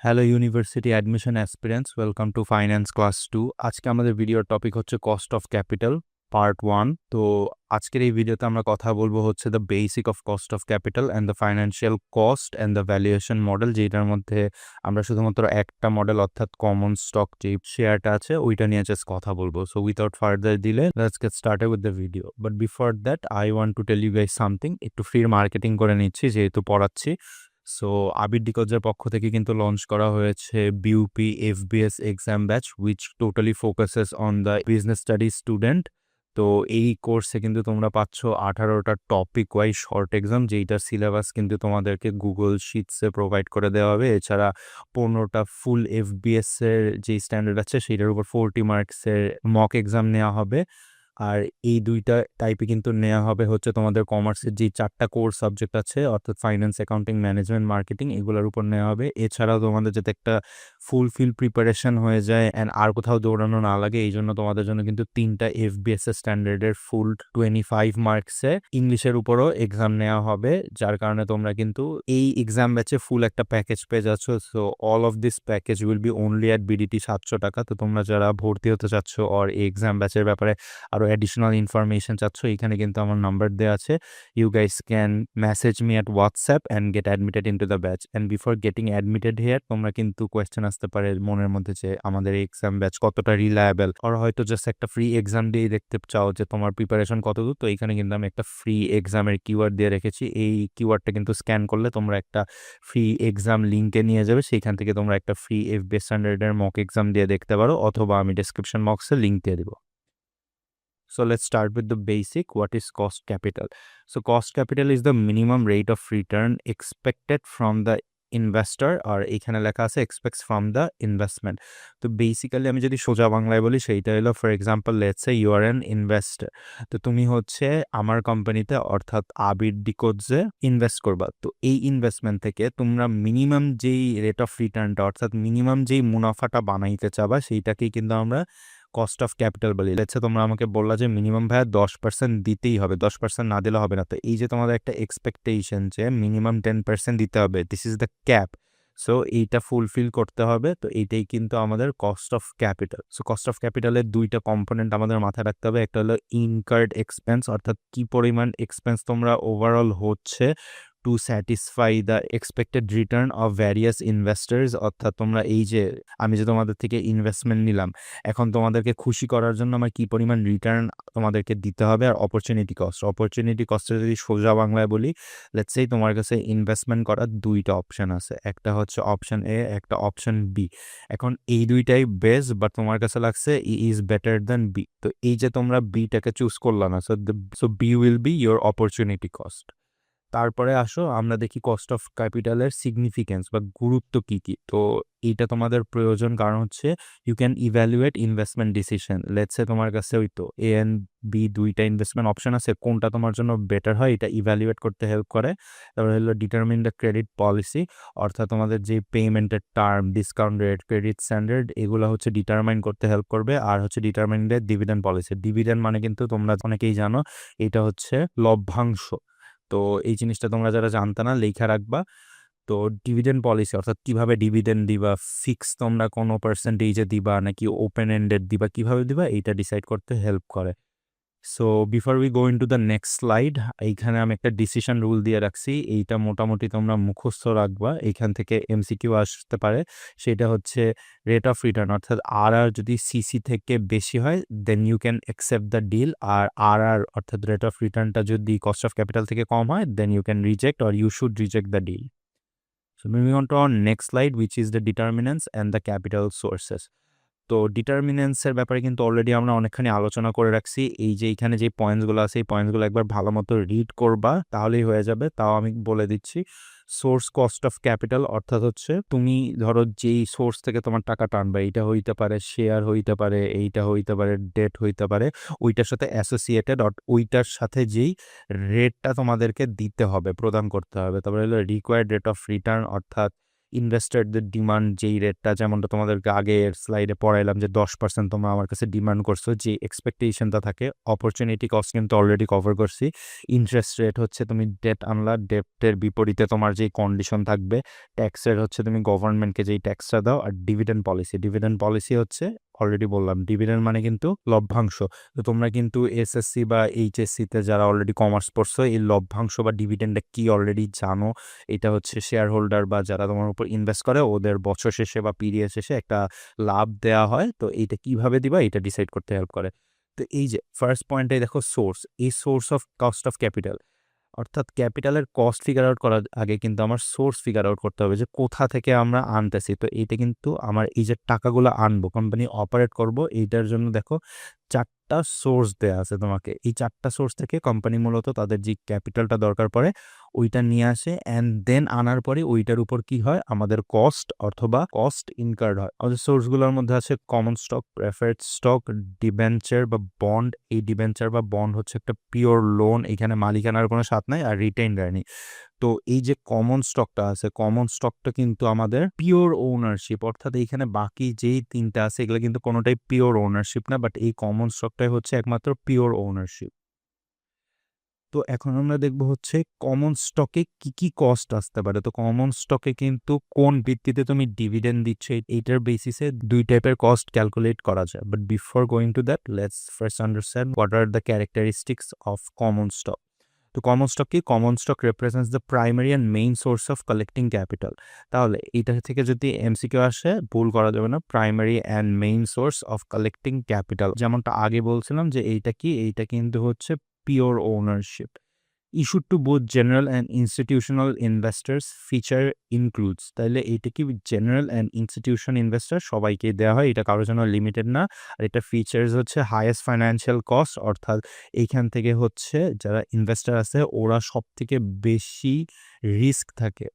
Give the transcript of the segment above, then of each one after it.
Hello university admission aspirants, welcome to finance class 2। আজকে আমাদের ভিডিওর টপিক হচ্ছে কস্ট অফ ক্যাপিটাল পার্ট 1। তো আজকের এই ভিডিওতে আমরা কথা বলবো হচ্ছে the basic of cost of capital and the financial cost and the valuation model, যেটার মধ্যে আমরা শুধুমাত্র একটা মডেল অর্থাৎ কমন স্টক যে শেয়ারটা আছে ওইটা নিয়ে জাস্ট কথা বলবো। So without further delay let's get started with the video. But before that I want to tell you guys something. একটু ফ্রি মার্কেটিং করে নিচ্ছি যেহেতু পড়াচ্ছি। সো আবির ডিকোডসের পক্ষ থেকে কিন্তু লঞ্চ করা হয়েছে BUP FBS exam batch, which totally focuses on the business study student. তো এই কোর্সে কিন্তু তোমরা পাচ্ছ 18টা টপিক ওয়াইজ শর্ট এক্সাম, যেইটার সিলেবাস কিন্তু তোমাদেরকে গুগল শিটসে প্রোভাইড করে দেওয়া হবে। এছাড়া 15টা ফুল এফবিএস এর যে স্ট্যান্ডার্ড আছে সেইটার উপর 40 মার্কসের মক এক্সাম নেওয়া হবে। আর এই দুইটা টাইপে কিন্তু নেওয়া হবে হচ্ছে তোমাদের কমার্সের যে 4টা কোর সাবজেক্ট আছে অর্থাৎ ফাইন্যান্স, অ্যাকাউন্টিং, ম্যানেজমেন্ট, মার্কেটিং, এগুলোর উপর নেওয়া হবে। এছাড়াও তোমাদের যাতে একটা ফুলফিল প্রিপারেশন হয়ে যায় অ্যান্ড আর কোথাও দৌড়ানো না লাগে, এই জন্য তোমাদের জন্য কিন্তু 3টা এফবিএস এর স্ট্যান্ডার্ডের ফুল 25 মার্কসে ইংলিশের উপরও এক্সাম নেওয়া হবে, যার কারণে তোমরা কিন্তু এই এক্সাম ব্যাচে ফুল একটা প্যাকেজ পেয়ে যাচ্ছ। So all of this package will be only at BDT 700 টাকা। তো তোমরা যারা ভর্তি হতে চাচ্ছ আর এই এক্সাম ব্যাচের ব্যাপারে আরও অ্যাডিশনাল ইনফরমেশন চাচ্ছ, এখানে কিন্তু আমার নাম্বার দেওয়া আছে। You guys can message me at WhatsApp and get admitted into the batch. And before getting admitted here তোমরা কিন্তু কোয়েশ্চেন আসতে পারে মনের মধ্যে যে আমাদের এই এক্সাম ব্যাচ কতটা রিলায়েবল, আর হয়তো জাস্ট একটা ফ্রি এক্সাম দিয়ে দেখতে চাও যে তোমার প্রিপারেশন কতদূর। তো এখানে কিন্তু আমি একটা ফ্রি এক্সামের কিওয়ার্ড দিয়ে রেখেছি। এই কিওয়ার্ডটা কিন্তু স্ক্যান করলে তোমরা একটা ফ্রি এক্সাম লিঙ্কে নিয়ে যাবে, সেইখান থেকে তোমরা একটা ফ্রি এফবিএস স্ট্যান্ডার্ডের মক এক্সাম দিয়ে দেখতে পারো, অথবা আমি ডেসক্রিপশন বক্সে লিঙ্ক দিয়ে দিব। So let's start with the basic. What is cost capital? So cost capital is the minimum rate of return expected from the investor, আর এখানে লেখা আছে expects from the investment. তো বেসিক্যালি আমি যদি সোজা বাংলায় বলি সেইটা হলো, for example let's say you are an investor. তো তুমি হচ্ছে আমার কোম্পানিতে অর্থাৎ আবির ডিকোডসে ইনভেস্ট করবা। তো এই ইনভেস্টমেন্ট থেকে তোমরা মিনিমাম যেই রেট অফ রিটার্নটা অর্থাৎ মিনিমাম যেই মুনাফাটা বানাইতে চাবা সেইটাকেই কিন্তু আমরা কস্ট অফ ক্যাপিটাল বলি। লেটস সে তোমরা আমাকে বললা যে মিনিমাম ভাইয়া 10% দিতেই হবে, 10% না দিলে হবে না। তো এই যে তোমাদের একটা এক্সপেকটেশন যে মিনিমাম 10% দিতে হবে, this is the cap. So এইটা ফুলফিল করতে হবে। তো এইটাই কিন্তু আমাদের cost of capital. So cost of ক্যাপিটালের দুইটা কম্পোনেন্ট আমাদের মাথায় রাখতে হবে। একটা হলো ইনকার্ড এক্সপেন্স, অর্থাৎ কি পরিমাণ এক্সপেন্স তোমরা ওভারঅল হচ্ছে to satisfy the expected return of various investors. অর্থাৎ তোমরা এই যে আমি যে তোমাদের থেকে ইনভেস্টমেন্ট নিলাম, এখন তোমাদেরকে খুশি করার জন্য আমার কি পরিমাণ রিটার্ন তোমাদেরকে দিতে হবে। আর অপরচুনিটি কস্টে যদি সোজা বাংলায় বলি, লেটস সে তোমার কাছে ইনভেস্টমেন্ট করার দুইটা অপশন আছে, একটা হচ্ছে অপশন এ, একটা অপশন বি। এখন এই দুইটাই বেস্ট, বাট তোমার কাছে লাগছে E is better than B. তো এই যে তোমরা বিটাকে চুজ করলা না, so B will be your opportunity cost. তারপরে আসো আমরা দেখি কস্ট অফ ক্যাপিটালের সিগনিফিকেন্স বা গুরুত্ব কি কি। তো এইটা তোমাদের প্রয়োজন, কারণ হচ্ছে you can evaluate investment decision. Let's say তোমার কাছে ওই তো এ এন্ড বি দুইটা ইনভেস্টমেন্ট অপশন আছে, কোনটা তোমার জন্য বেটার হয় এটা ইভ্যালুয়েট করতে হেল্প করে। তারপরে হলো ডিটারমিন দ্য ক্রেডিট পলিসি, অর্থাৎ তোমাদের যে পেমেন্টের term, discount rate, credit standard, এগুলো হচ্ছে ডিটারমাইন করতে হেল্প করবে। আর হচ্ছে determine the dividend policy. Dividend মানে কিন্তু তোমরা অনেকেই জানো এটা হচ্ছে লভ্যাংশ। তো এই জিনিসটা তোমরা যারা জানতা না লেখা রাখবা। তো ডিভিডেন্ড পলিসি অর্থাৎ কিভাবে ডিভিডেন্ড দিবা, ফিক্স তোমরা কোনো পার্সেন্টেজে দিবা নাকি ওপেন এন্ডেড দিবা, কিভাবে দিবা এইটা ডিসাইড করতে হেল্প করে। So before we go into the next slide, এইখানে আমি একটা ডিসিশন রুল দিয়ে রাখছি। এইটা মোটামুটি তোমরা মুখস্থ রাখবা, এইখান থেকে এমসিকিউ আসতে পারে। সেটা হচ্ছে রেট অফ রিটার্ন, অর্থাৎ আর যদি সিসি থেকে বেশি হয় then you can accept the deal. আর অর্থাৎ রেট অফ রিটার্নটা যদি কস্ট অফ ক্যাপিটাল থেকে কম হয় then you can reject or you should reject the deal. So moving on to our next slide, which is the determinants and the capital sources. তো ডিটারমিনেন্টসের ব্যাপারে কিন্তু already আমরা অনেকখানি আলোচনা করে রাখছি। এই যে এইখানে যে পয়েন্টসগুলো আছে এই পয়েন্টসগুলো একবার ভালো মতো রিড করবা তাহলেই হয়ে যাবে। তাও আমি বলে দিচ্ছি, সোর্স কস্ট অফ ক্যাপিটাল অর্থাৎ হচ্ছে তুমি ধরো যেই সোর্স থেকে তোমার টাকা টানবে, এইটা হইতে পারে শেয়ার হইতে পারে, এইটা হইতে পারে ডেট হইতে পারে, ওইটার সাথে অ্যাসোসিয়েটেড ওইটার সাথে যেই রেটটা তোমাদেরকে দিতে হবে, প্রদান করতে হবে। তারপরে হলো রিকোয়ার্ড রেট অফ রিটার্ন, অর্থাৎ ইনভেস্টরদের ডিমান্ড যেই রেটটা, যেমনটা তোমাদেরকে আগের স্লাইডে পড়াইলাম যে 10% তোমরা আমার কাছে ডিমান্ড করছো, যে এক্সপেকটেশনটা থাকে। অপরচুনিটি কস্ট কিন্তু অলরেডি কভার করছি। ইন্টারেস্ট রেট হচ্ছে তুমি ডেট আনলা, ডেপ্টের বিপরীতে তোমার যেই কন্ডিশন থাকবে। ট্যাক্স রেট হচ্ছে তুমি গভর্নমেন্টকে যেই ট্যাক্সটা দাও। আর ডিভিডেন্ড পলিসি হচ্ছে অলরেডি বললাম, ডিভিডেন্ড মানে কিন্তু লভ্যাংশ। তো তোমরা কিন্তু এসএসসি বা এইচএসসিতে যারা অলরেডি কমার্স পড়ছো, এই লভ্যাংশ বা ডিভিডেন্ডটা কি অলরেডি জানো। এটা হচ্ছে শেয়ার হোল্ডার বা যারা তোমার উপর ইনভেস্ট করে ওদের বছর শেষে বা পিরিয়ড শেষে একটা লাভ দেওয়া হয়। তো এইটা কিভাবে দিবা এটা ডিসাইড করতে হেল্প করে। তো এই যে ফার্স্ট পয়েন্টে দেখো সোর্স, এই source of cost of capital, অর্থাৎ ক্যাপিটালের কস্ট ফিগার আউট করার আগে কিন্তু আমার সোর্স ফিগার আউট করতে হবে যে কোথা থেকে আমরা আনতেছি। তো এইটা কিন্তু আমার এই যে টাকাগুলো আনবো, কোম্পানি অপারেট করব, এইটার জন্য দেখো 4টা সোর্স দেয়া আছে তোমাকে। এই 4টা সোর্স থেকে কোম্পানি মূলত তাদের যে ক্যাপিটালটা দরকার পড়ে ওইটা নিয়ে আসে, অ্যান্ড দেন আনার পরে ওইটার উপর কি হয়, আমাদের কস্ট অথবা কস্ট ইনকার্ড হয়। আমাদের সোর্সগুলোর মধ্যে আছে common stock, preferred stock, debenture বা বন্ড। এই ডিবেঞ্চার বা বন্ড হচ্ছে একটা পিওর লোন, এখানে মালিকানার কোনো স্বাদ নাই আর রিটেইন আর্নিং। তো এই যে কমন স্টকটা আছে, কমন স্টকটা কিন্তু আমাদের পিওর ওনারশিপ, অর্থাৎ এইখানে বাকি যেই 3টা আছে এগুলো কিন্তু কোনোটাই পিওর ওনারশিপ না, বাট এই কমন স্টকটাই হচ্ছে একমাত্র পিওর ওনারশিপ। তো এখন আমরা দেখব হচ্ছে কমন স্টকে কি কি কস্ট আসতে পারে। তো কমন স্টকে কিন্তু কোন ভিত্তিতে তুমি ডিভিডেন্ড দিচ্ছ এইটার বেসিসে 2 টাইপের কস্ট ক্যালকুলেট করা যায়। But before going to that, let's first understand what are the characteristics of common stock. তো কমন স্টক কি? Common stock represents the primary and main source of collecting capital. তাহলে এটা থেকে যদি এমসিকিউ আসে, ভুল করা যাবে না, primary and main source of collecting capital. যেমনটা আগে বলছিলাম যে এইটা কি, এইটা কিন্তু হচ্ছে pure ownership. Issued to both general and institutional investors, feature includes। তাহলে এইটা কি জেনারেল অ্যান্ড ইনস্টিটিউশন ইনভেস্টর সবাইকে দেওয়া হয়, এটা কারোর জন্য লিমিটেড না। আর এটা ফিচার্স হচ্ছে হাইয়েস্ট ফাইন্যান্সিয়াল কস্ট, অর্থাৎ এইখান থেকে হচ্ছে যারা ইনভেস্টর আছে ওরা সব থেকে বেশি রিস্ক থাকে,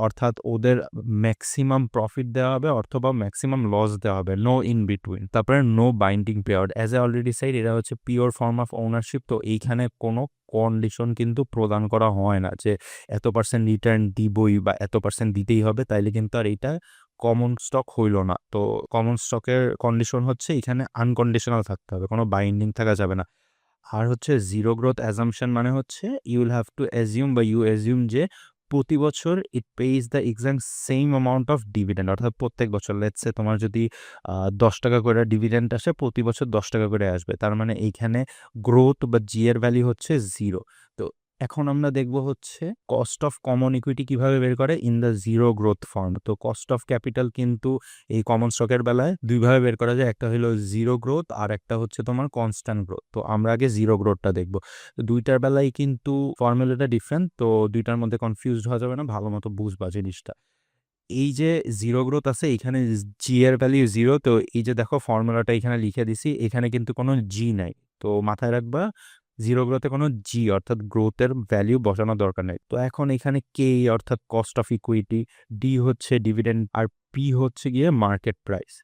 অর্থাৎ ওদের ম্যাক্সিমাম প্রফিট দেওয়া হবে অথবা ম্যাক্সিমাম লস দেওয়া হবে, নো ইন বিটুইন। তারপরে no binding paired, as a already side, এটা হচ্ছে পিওর ফর্ম অফ ওনারশিপ। তো এইখানে কোনো কন্ডিশন কিন্তু প্রদান করা হয় না যে এত% রিটার্ন দিবই বা এত% দিতেই হবে, তাইলে কিন্তু আর এইটা কমন স্টক হইল না। তো কমন স্টকের কন্ডিশন হচ্ছে এখানে আনকন্ডিশনাল থাকতে হবে, কোনো বাইন্ডিং থাকা যাবে না। আর হচ্ছে জিরো গ্রোথ অ্যাজাম্পশন মানে হচ্ছে you will have to assume বা ইউ অ্যাজিউম যে প্রতি বছর it pays the exact same amount of dividend, অর্থাৎ প্রত্যেক বছর লেটস সে তোমার যদি 10 টাকা করে ডিভিডেন্ড আসে, প্রতি বছর 10 টাকা করে আসবে। তার মানে এইখানে গ্রোথ বা জি এর ভ্যালু হচ্ছে 0। তো এখন আমরা দেখব হচ্ছে কস্ট অফ কমন ইকুইটি কিভাবে বের করে in the zero growth form. তো কস্ট অফ ক্যাপিটাল কিন্তু এই কমন স্টকের বেলায় দুইভাবে বের করা যায়, একটা হলো জিরো গ্রোথ আর একটা হচ্ছে তোমার কনস্ট্যান্ট গ্রোথ। তো আমরা আগে জিরো গ্রোথটা দেখব। তো দুইটার বেলায় কিন্তু ফর্মুলাটা ডিফারেন্ট, তো দুইটার মধ্যে কনফিউজড হওয়া যাবে না, ভালো মতো বুঝবা জিনিসটা। এই যে জিরো গ্রোথ আছে এখানে জি এর ভ্যালু 0। তো এই যে দেখো ফর্মুলাটা এখানে লিখে দিছি, এখানে কিন্তু কোনো জি নাই। তো মাথায় রাখবা জিরো গ্রোথে কোনো জি অর্থাৎ গ্রোথের ভ্যালু বসানোর দরকার নেই। তো এখন এখানে কে অর্থাৎ কস্ট অফ ইকুইটি, ডি হচ্ছে ডিভিডেন্ড, আর পি হচ্ছে গিয়ে মার্কেট প্রাইস।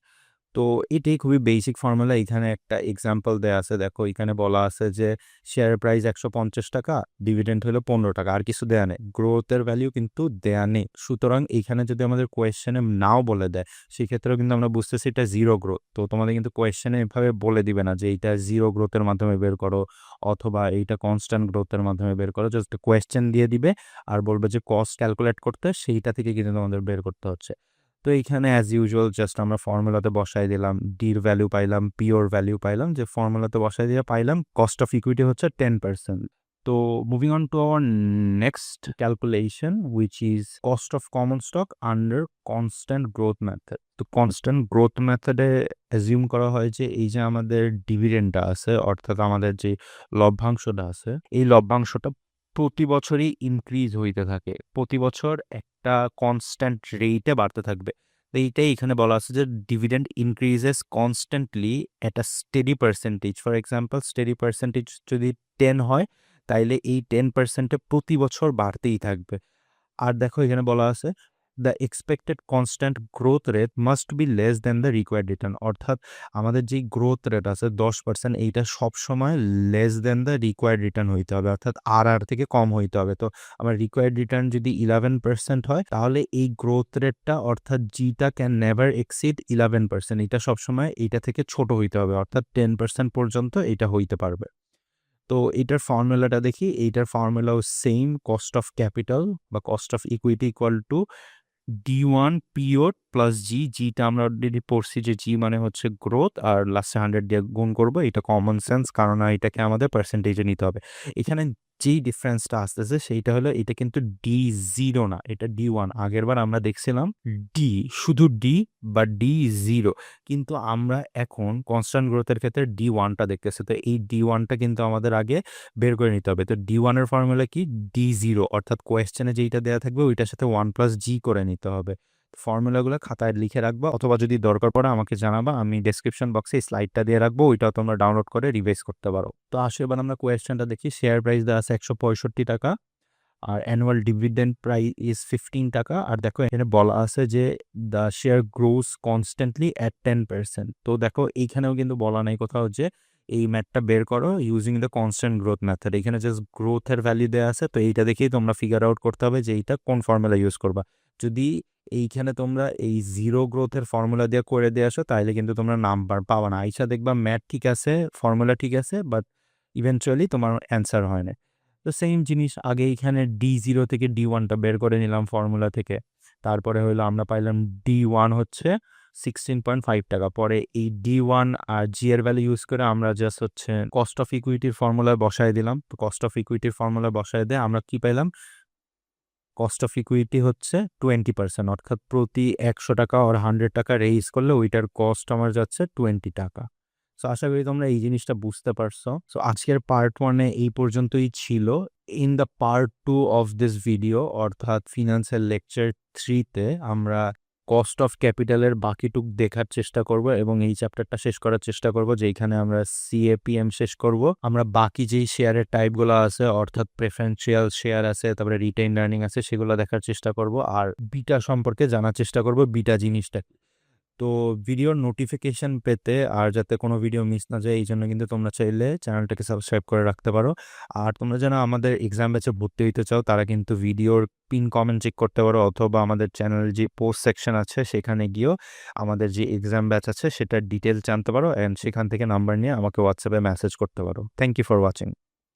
তো এটাই খুবই বেসিক ফর্মুলা। এখানে একটা এক্সাম্পল দেয়া আছে, দেখো এখানে বলা আছে যে শেয়ার প্রাইস 150 টাকা, ডিভিডেন্ড হলো 15 টাকা, আর কিছু দেয়া নেই, গ্রোথের ভ্যালু কিন্তু দেয়া নেই। সুতরাং এইখানে যদি আমাদের কোয়েশ্চেনে নাও বলে দেয় সেক্ষেত্রেও কিন্তু আমরা বুঝতেছি এটা জিরো গ্রোথ। তো তোমাদের কিন্তু কোয়েশ্চেনে এভাবে বলে দিবে না যে এইটা জিরো গ্রোথের মাধ্যমে বের করো অথবা এইটা কনস্ট্যান্ট গ্রোথের মাধ্যমে বের করো, জাস্ট কোয়েশ্চেন দিয়ে দিবে আর বলবে যে কস্ট ক্যালকুলেট করতে, সেইটা থেকে কিন্তু তোমাদের বের করতে হচ্ছে। তো এইখানে অ্যাজ ইউজুয়াল জাস্ট আমরা ফর্মুলাতে বসাই দিলাম, ডির ভ্যালু পাইলাম, পিওর ভ্যালু পাইলাম, যে ফর্মুলাতে বসাই দিয়ে পাইলাম কস্ট অফ ইকুইটি হচ্ছে 10%। তো moving on to our next calculation which is cost of common stock under constant growth method. তো কনস্ট্যান্ট গ্রোথ মেথডে অ্যাজিউম করা হয় যে এই যে আমাদের ডিভিডেন্ডটা আছে, অর্থাৎ আমাদের যে লভ্যাংশটা আছে, এই লভ্যাংশটা প্রতি বছরই ইনক্রিজ হইতে থাকে, প্রতি বছর একটা কনস্ট্যান্ট রেটে বাড়তে থাকবে। তো এইটাই এখানে বলা আছে যে dividend increases constantly at a steady percentage. For example steady percentage যদি 10 হয় তাইলে এই 10%-এ প্রতি বছর বাড়তেই থাকবে। আর দেখো এখানে বলা আছে the expected constant growth rate must be less than the required return. অর্থাৎ আমাদের যেই গ্রোথ রেট আছে 10%, এইটা সবসময় less than the required return হইতে হবে, অর্থাৎ আর থেকে কম হইতে হবে। তো আমার রিকোয়ার্ড রিটার্ন যদি 11% হয়, তাহলে এই গ্রোথ রেটটা অর্থাৎ জিটা ক্যান নেভার এক্সিড 11%। এটা সবসময় এইটা থেকে ছোট হইতে হবে, অর্থাৎ 10% পর্যন্ত এটা হইতে পারবে। তো এটার ফর্মুলাটা দেখি। এইটার ফর্মুলাও সেম, কস্ট অফ ক্যাপিটাল বা cost of equity equal to D1 period plus G. জিটা আমরা অলরেডি পড়ছি যে জি মানে হচ্ছে গ্রোথ, আর লাস্টে 100 দিয়ে গুণ করবো। এটা কমন সেন্স, কারণ এটাকে আমাদের পার্সেন্টেজে নিতে হবে। এখানে যেই ডিফারেন্সটা আসতেছে সেইটা হলো এটা কিন্তু D0 না, এটা D1। আগেরবার আমরা দেখছিলাম ডি, শুধু ডি বা D0, কিন্তু আমরা এখন কনস্ট্যান্ট গ্রোথের ক্ষেত্রে D1টা দেখতেছি। তো এই D1টা কিন্তু আমাদের আগে বের করে নিতে হবে। তো D1 এর ফর্মুলা কি? D0, অর্থাৎ কোয়েশ্চেনে যেইটা দেওয়া থাকবে ওইটার সাথে 1 প্লাস জি করে নিতে হবে। ফর্মুলাগুলো খাতায় লিখে রাখবা, অথবা যদি দরকার পড়ে আমাকে জানাবা, আমি ডেসক্রিপশন বক্সে স্লাইডটা দিয়ে রাখবো, ওইটাও তোমরা ডাউনলোড করে রিভাইজ করতে পারো। তো আসো এবার আমরা কোয়েশ্চেনটা দেখি। শেয়ার প্রাইস দেওয়া আছে 165 টাকা, আর অ্যানুয়াল ডিভিডেন্ড প্রাইস ইজ 15 টাকা। আর দেখো এখানে বলা আছে যে the share gross constantly at 10%। তো দেখো এইখানেও কিন্তু বলা নাই কোথাও যে এই ম্যাথটা বের করো using the constant growth method. এখানে জাস্ট গ্রোথের ভ্যালু দেওয়া আছে, তো এইটা দেখেই তোমরা ফিগার আউট করতে হবে যে এইটা কোন ফর্মুলা ইউজ করবা। যদি এইখানে তোমরা এই জিরো গ্রোথের ফর্মুলা দিয়ে করে দিয়ে আসো, তাহলে কিন্তু তোমরা নাম্বার পাবা না। আইসা দেখবা ম্যাথ ঠিক আছে, ফর্মুলা ঠিক আছে, বাট ইভেনচুয়ালি তোমার অ্যান্সার হয় না। তো সেম জিনিস, আগে এখানে D0 থেকে D1টা বের করে নিলাম ফর্মুলা থেকে। তারপরে হলো আমরা পাইলাম D1 হচ্ছে 16.5 টাকা। পরে এই D1 আর জি এর ভ্যালু ইউজ করে আমরা জাস্ট হচ্ছে কস্ট অফ ইকুইটির ফর্মুলায় বসায় দিলাম। তো কস্ট অফ ইকুইটির ফর্মুলায় বসায় দিয়ে আমরা কি পাইলাম? কস্ট অফ ইকুইটি হচ্ছে 20%, অর্থাৎ প্রতি 100 টাকা আর 100 টাকা রেইজ করলে ওইটার কস্ট আমার যাচ্ছে 20 টাকা। সো আশা করি তোমরা এই জিনিসটা বুঝতে পারছো। সো আজকের পার্ট 1-এ এই পর্যন্তই ছিল। In the part 2 of this video, অর্থাৎ ফিনান্সের লেকচার 3-তে আমরা কস্ট অফ ক্যাপিটালের বাকিটুক দেখার চেষ্টা করব এবং এই চ্যাপ্টারটা শেষ করার চেষ্টা করব, যেখানে আমরা সিএপিএম শেষ করব। আমরা বাকি যেই শেয়ারের টাইপগুলো আছে, অর্থাৎ প্রেফারেন্সিয়াল শেয়ার আছে, তারপরে রিটেইন আর্নিং আছে, সেগুলো দেখার চেষ্টা করব। আর বিটা সম্পর্কে জানার চেষ্টা করব, বিটা জিনিসটা। তো ভিডিওর নোটিফিকেশন পেতে আর যাতে কোনো ভিডিও মিস না যায়, এই জন্য কিন্তু তোমরা চাইলে চ্যানেলটাকে সাবস্ক্রাইব করে রাখতে পারো। আর তোমরা যেন আমাদের এক্সাম ব্যাচে ভর্তি হইতে চাও, তারা কিন্তু ভিডিওর পিন কমেন্ট চেক করতে পারো, অথবা আমাদের চ্যানেলের যে পোস্ট সেকশন আছে সেখানে গিয়েও আমাদের যে এক্সাম ব্যাচ আছে সেটার ডিটেলস জানতে পারো, অ্যান্ড সেখান থেকে নাম্বার নিয়ে আমাকে হোয়াটসঅ্যাপে মেসেজ করতে পারো। Thank you for watching.